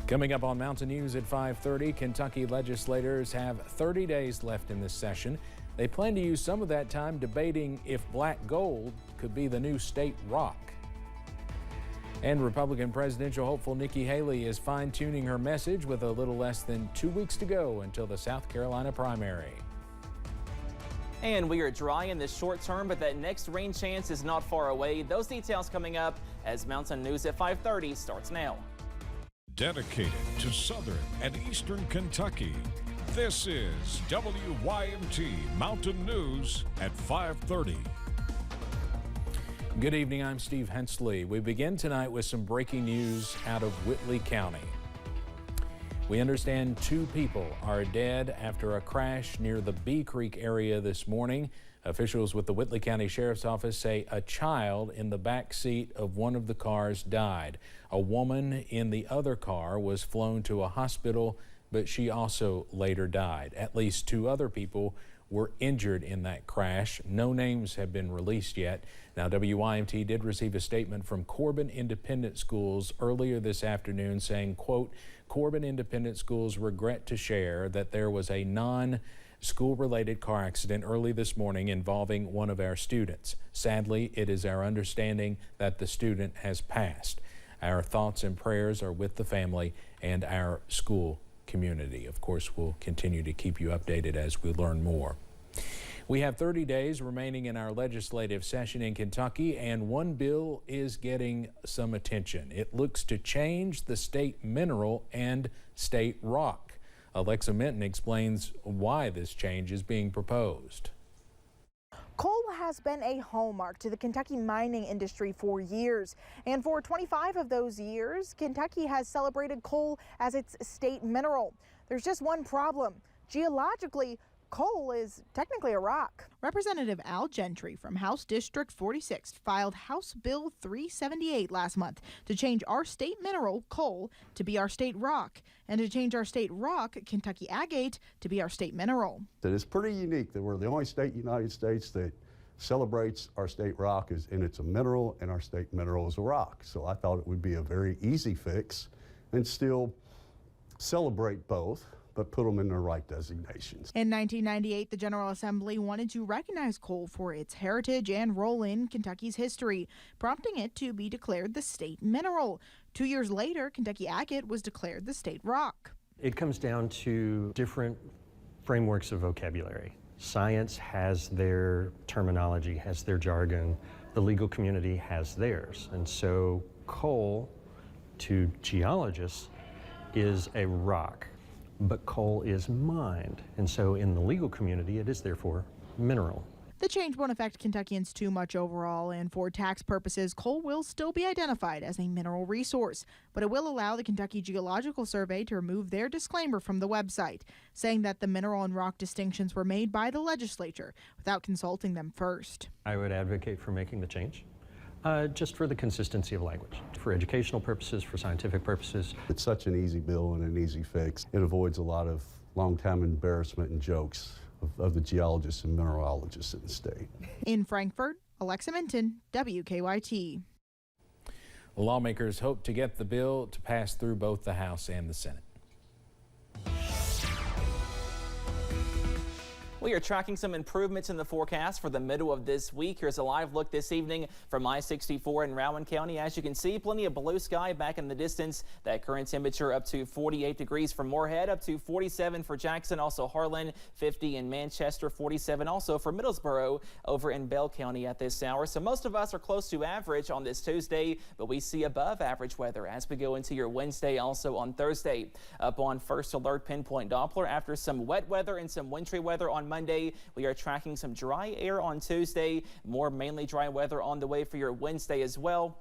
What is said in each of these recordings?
Coming up on Mountain News at 5:30, Kentucky legislators have 30 days left in this session. They plan to use some of that time debating if black gold could be the new state rock. And Republican presidential hopeful Nikki Haley is fine-tuning her message with a little less than 2 weeks to go until the South Carolina primary. And we are dry in the short term, but that next rain chance is not far away. Those details coming up as Mountain News at 5:30 starts now. Dedicated to Southern and Eastern Kentucky, this is WYMT Mountain News at 5:30. Good evening, I'm Steve Hensley. We begin tonight with some breaking news out of Whitley County. We understand 2 people are dead after a crash near the Bee Creek area this morning. Officials with the Whitley County Sheriff's Office say a child in the back seat of one of the cars died. A woman in the other car was flown to a hospital, but she also later died. At least 2 other people were injured in that crash. No names have been released yet. Now, WYMT did receive a statement from Corbin Independent Schools earlier this afternoon saying, quote, Corbin Independent Schools regret to share that there was a non-school-related car accident early this morning involving one of our students. Sadly, it is our understanding that the student has passed. Our thoughts and prayers are with the family and our school community. Of course, we'll continue to keep you updated as we learn more. We have 30 days remaining in our legislative session in Kentucky, and one bill is getting some attention. It looks to change the state mineral and state rock. Alexa Minton explains why this change is being proposed. Coal has been a hallmark to the Kentucky mining industry for years, and for 25 of those years, Kentucky has celebrated coal as its state mineral. There's just one problem. Geologically, coal is technically a rock. Representative Al Gentry from House District 46 filed House Bill 378 last month to change our state mineral, coal, to be our state rock, and to change our state rock, Kentucky agate, to be our state mineral. That is pretty unique that we're the only state in the United States that celebrates our state rock and it's a mineral, and our state mineral is a rock. So I thought it would be a very easy fix and still celebrate both, but put them in their right designations. In 1998, the General Assembly wanted to recognize coal for its heritage and role in Kentucky's history, prompting it to be declared the state mineral. 2 years later, Kentucky agate was declared the state rock. It comes down to different frameworks of vocabulary. Science has their terminology, has their jargon. The legal community has theirs. And so coal, to geologists, is a rock. But coal is mined, and so in the legal community, it is therefore mineral. The change won't affect Kentuckians too much overall, and for tax purposes, coal will still be identified as a mineral resource. But it will allow the Kentucky Geological Survey to remove their disclaimer from the website, saying that the mineral and rock distinctions were made by the legislature without consulting them first. I would advocate for making the change. Just for the consistency of language, for educational purposes, for scientific purposes. It's such an easy bill and an easy fix. It avoids a lot of long-time embarrassment and jokes of the geologists and mineralogists in the state. In Frankfort, Alexa Minton, WKYT. Lawmakers hope to get the bill to pass through both the House and the Senate. We are tracking some improvements in the forecast for the middle of this week. Here's a live look this evening from I-64 in Rowan County. As you can see, plenty of blue sky back in the distance. That current temperature up to 48 degrees for Moorhead, up to 47 for Jackson, also Harlan, 50 in Manchester, 47 also for Middlesboro over in Bell County at this hour. So most of us are close to average on this Tuesday, but we see above average weather as we go into your Wednesday, also on Thursday. Up on first alert pinpoint Doppler after some wet weather and some wintry weather on Monday. We are tracking some dry air on Tuesday, more mainly dry weather on the way for your Wednesday as well.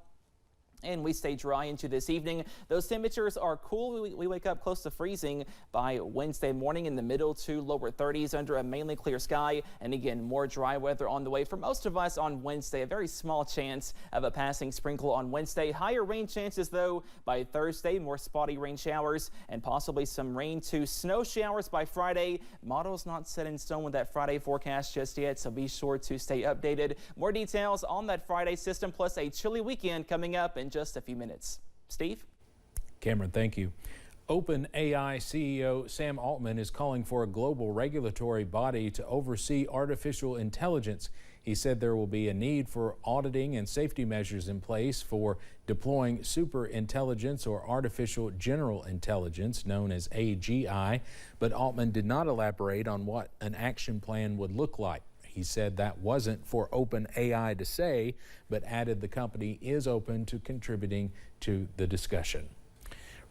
And we stay dry into this evening. Those temperatures are cool. We wake up close to freezing by Wednesday morning in the middle to lower 30s under a mainly clear sky. And again, more dry weather on the way for most of us on Wednesday. A very small chance of a passing sprinkle on Wednesday. Higher rain chances, though, by Thursday. More spotty rain showers and possibly some rain to snow showers by Friday. Models not set in stone with that Friday forecast just yet, so be sure to stay updated. More details on that Friday system, plus a chilly weekend coming up in just a few minutes. Steve? Cameron, thank you. OpenAI CEO Sam Altman is calling for a global regulatory body to oversee artificial intelligence. He said there will be a need for auditing and safety measures in place for deploying super intelligence or artificial general intelligence, known as AGI, but Altman did not elaborate on what an action plan would look like. He said that wasn't for OpenAI to say, but added the company is open to contributing to the discussion.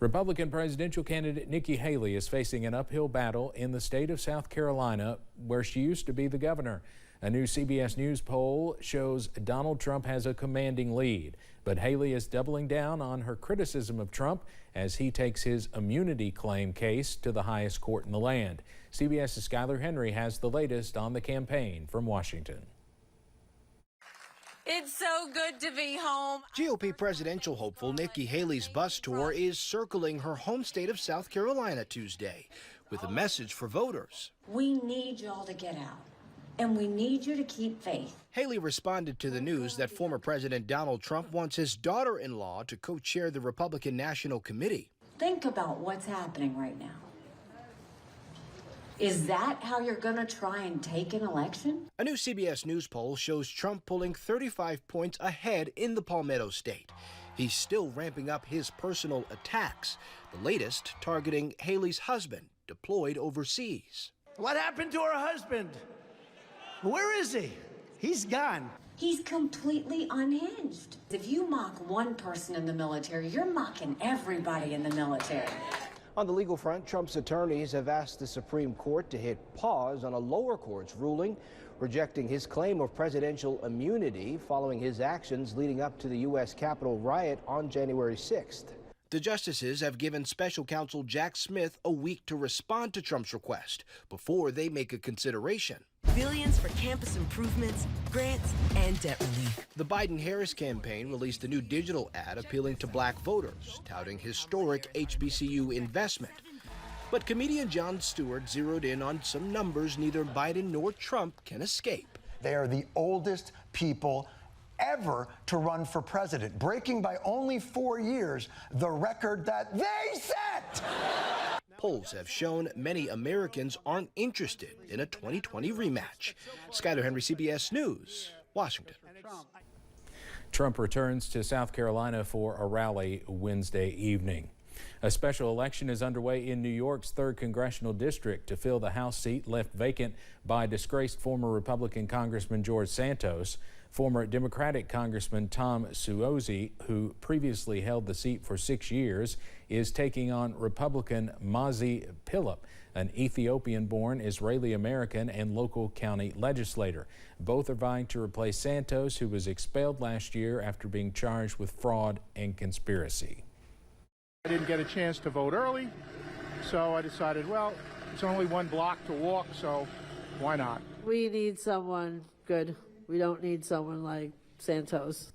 Republican presidential candidate Nikki Haley is facing an uphill battle in the state of South Carolina, where she used to be the governor. A new CBS News poll shows Donald Trump has a commanding lead, but Haley is doubling down on her criticism of Trump as he takes his immunity claim case to the highest court in the land. CBS's Skylar Henry has the latest on the campaign from Washington. It's so good to be home. GOP presidential hopeful Nikki Haley's bus tour is circling her home state of South Carolina Tuesday with a message for voters. We need y'all to get out, and we need you to keep faith. Haley responded to the news that former President Donald Trump wants his daughter-in-law to co-chair the Republican National Committee. Think about what's happening right now. Is that how you're going to try and take an election? A new CBS News poll shows Trump pulling 35 points ahead in the Palmetto State. He's still ramping up his personal attacks, the latest targeting Haley's husband, deployed overseas. What happened to her husband? Where is he? He's gone. He's completely unhinged. If you mock one person in the military, you're mocking everybody in the military. On the legal front, Trump's attorneys have asked the Supreme Court to hit pause on a lower court's ruling, rejecting his claim of presidential immunity following his actions leading up to the U.S. Capitol riot on January 6th. The justices have given special counsel Jack Smith a week to respond to Trump's request before they make a consideration. Billions for campus improvements, grants, and debt relief. The Biden-Harris campaign released a new digital ad appealing to black voters, touting historic HBCU investment. But comedian Jon Stewart zeroed in on some numbers neither Biden nor Trump can escape. They are the oldest people ever to run for president, breaking by only 4 years the record that they set. Polls have shown many Americans aren't interested in a 2020 rematch. Skylar Henry, CBS News, Washington. Trump returns to South Carolina for a rally Wednesday evening. A special election is underway in New York's 3rd Congressional District to fill the House seat left vacant by disgraced former Republican Congressman George Santos. Former Democratic Congressman Tom Suozzi, who previously held the seat for 6 years, is taking on Republican Mazi Pilip, an Ethiopian-born Israeli-American and local county legislator. Both are vying to replace Santos, who was expelled last year after being charged with fraud and conspiracy. I didn't get a chance to vote early, so I decided, well, it's only one block to walk, so why not? We need someone good. We don't need someone like Santos.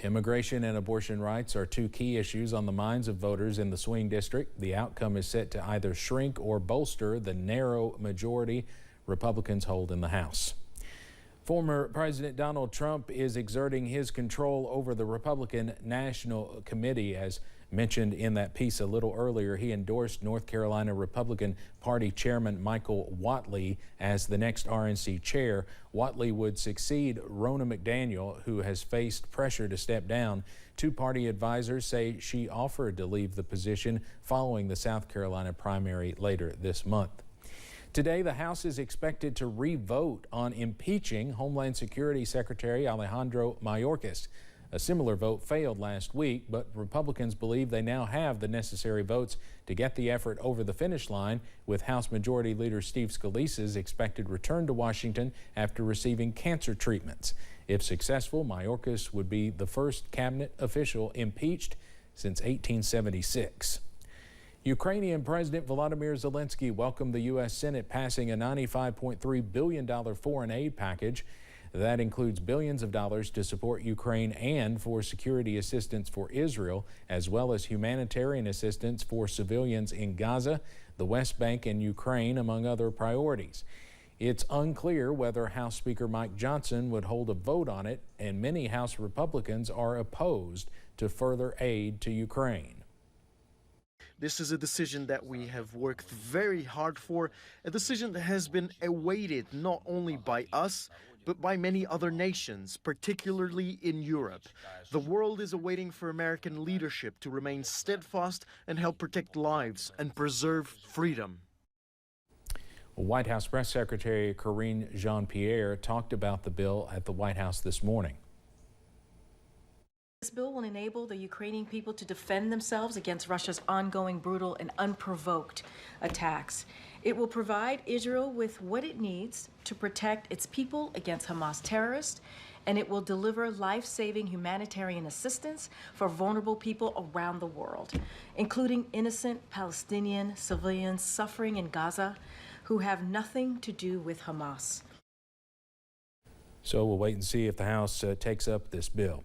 Immigration and abortion rights are two key issues on the minds of voters in the swing district. The outcome is set to either shrink or bolster the narrow majority Republicans hold in the House. Former President Donald Trump is exerting his control over the Republican National Committee. As mentioned in that piece a little earlier, he endorsed North Carolina Republican Party Chairman Michael Whatley as the next RNC chair. Whatley would succeed Ronna McDaniel, who has faced pressure to step down. Two party advisors say she offered to leave the position following the South Carolina primary later this month. Today, the House is expected to re-vote on impeaching Homeland Security Secretary Alejandro Mayorkas. A similar vote failed last week, but Republicans believe they now have the necessary votes to get the effort over the finish line, with House Majority Leader Steve Scalise's expected return to Washington after receiving cancer treatments. If successful, Mayorkas would be the first cabinet official impeached since 1876. Ukrainian President Volodymyr Zelensky welcomed the U.S. Senate passing a $95.3 billion foreign aid package. That includes billions of dollars to support Ukraine and for security assistance for Israel, as well as humanitarian assistance for civilians in Gaza, the West Bank, and Ukraine, among other priorities. It's unclear whether House Speaker Mike Johnson would hold a vote on it, and many House Republicans are opposed to further aid to Ukraine. This is a decision that we have worked very hard for, a decision that has been awaited not only by us, but by many other nations, particularly in Europe. The world is awaiting for American leadership to remain steadfast and help protect lives and preserve freedom. White House Press Secretary Karine Jean-Pierre talked about the bill at the White House this morning. This bill will enable the Ukrainian people to defend themselves against Russia's ongoing brutal and unprovoked attacks. It will provide Israel with what it needs to protect its people against Hamas terrorists, and it will deliver life-saving humanitarian assistance for vulnerable people around the world, including innocent Palestinian civilians suffering in Gaza who have nothing to do with Hamas. So we'll wait and see if the House takes up this bill.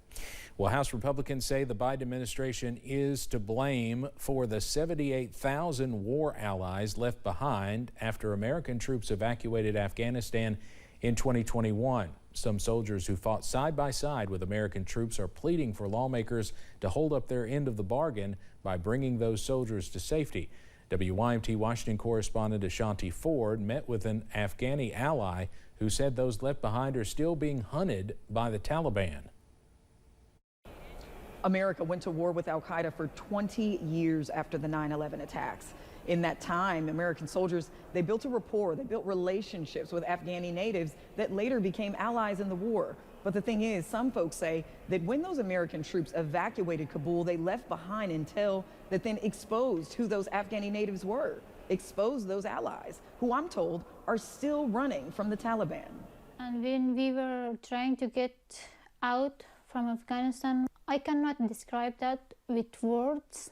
Well, House Republicans say the Biden administration is to blame for the 78,000 war allies left behind after American troops evacuated Afghanistan in 2021. Some soldiers who fought side by side with American troops are pleading for lawmakers to hold up their end of the bargain by bringing those soldiers to safety. WYMT Washington correspondent Ashanti Ford met with an Afghani ally who said those left behind are still being hunted by the Taliban. America went to war with al-Qaeda for 20 years after the 9/11 attacks. In that time, American soldiers, they built a rapport, they built relationships with Afghani natives that later became allies in the war. But the thing is, some folks say that when those American troops evacuated Kabul, they left behind intel that then exposed who those Afghani natives were, exposed those allies, who I'm told are still running from the Taliban. And when we were trying to get out from Afghanistan, I cannot describe that with words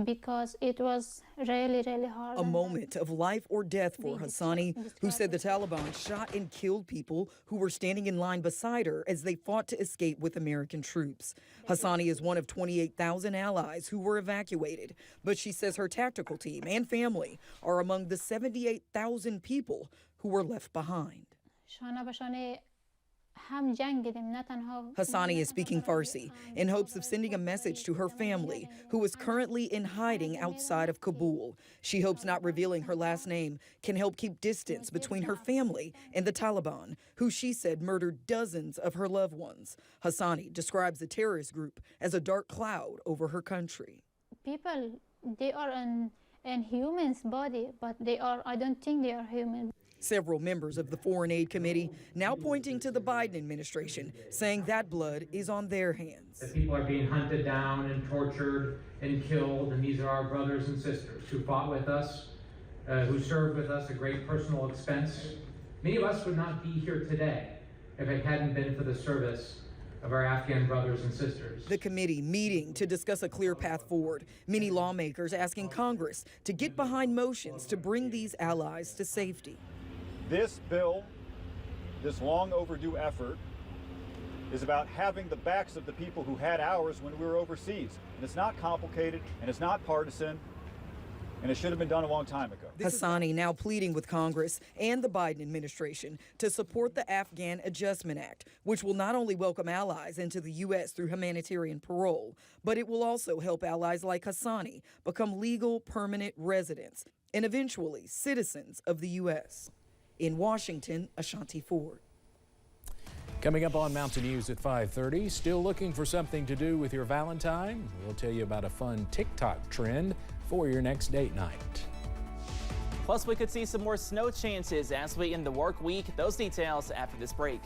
because it was really, really hard. A moment of life or death for Hassani, who said the Taliban shot and killed people who were standing in line beside her as they fought to escape with American troops. Hassani is one of 28,000 allies who were evacuated, but she says her tactical team and family are among the 78,000 people who were left behind. Hassani is speaking Farsi in hopes of sending a message to her family, who is currently in hiding outside of Kabul. She hopes not revealing her last name can help keep distance between her family and the Taliban, who she said murdered dozens of her loved ones. Hassani describes the terrorist group as a dark cloud over her country. People, they are in humans' body, but I don't think they are human. Several members of the Foreign Aid Committee now pointing to the Biden administration, saying that blood is on their hands. The people are being hunted down and tortured and killed, and these are our brothers and sisters who fought with us, who served with us at great personal expense. Many of us would not be here today if it hadn't been for the service of our Afghan brothers and sisters. The committee meeting to discuss a clear path forward. Many lawmakers asking Congress to get behind motions to bring these allies to safety. This bill, this long overdue effort, is about having the backs of the people who had ours when we were overseas. And it's not complicated, and it's not partisan, and it should have been done a long time ago. Hassani now pleading with Congress and the Biden administration to support the Afghan Adjustment Act, which will not only welcome allies into the U.S. through humanitarian parole, but it will also help allies like Hassani become legal permanent residents and eventually citizens of the U.S. In Washington, Ashanti Ford. Coming up on Mountain News at 5:30, still looking for something to do with your Valentine? We'll tell you about a fun TikTok trend for your next date night. Plus, we could see some more snow chances as we end the work week. Those details after this break.